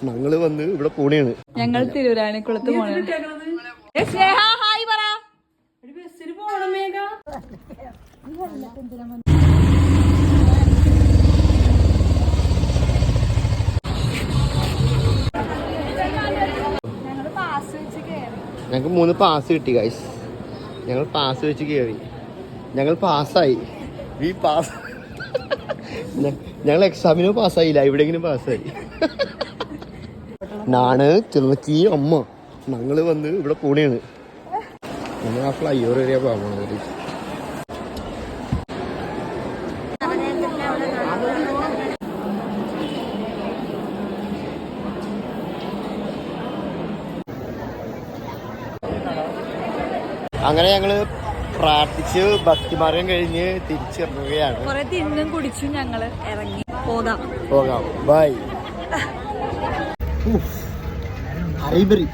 ഞങ്ങള് വന്ന് ഇവിടെ പോണേണ്. ഞങ്ങൾ തിരൂരാണിക്കുളത്ത് പോണേ. ഞങ്ങൾക്ക് 3 പാസ് കിട്ടി ഗൈസ്. ഞങ്ങൾ പാസ് വെച്ച് കയറി. ഞങ്ങൾ പാസ്സായി. ഈ പാസ് ഞങ്ങൾ എക്സാമിനോ പാസ്സായില്ല, എവിടെയെങ്കിലും പാസ്സായി. നാണ് ചെറുമച്ചി അമ്മ ഞങ്ങൾ വന്ന് ഇവിടെ പോണേണ്. ഞങ്ങൾ ആ ഫ്ലൈ ഓവർ വരെയാ പോകണത്. അങ്ങനെ ഞങ്ങള് പ്രാർത്ഥിച്ച് ഭക്തിമാർഗം കഴിഞ്ഞ് തിരിച്ചിറങ്ങുകയാണ്. കുറെ തിന്നും കുടിച്ചും ഞങ്ങള് ഇറങ്ങി പോകാം. ബൈ. ഐബറി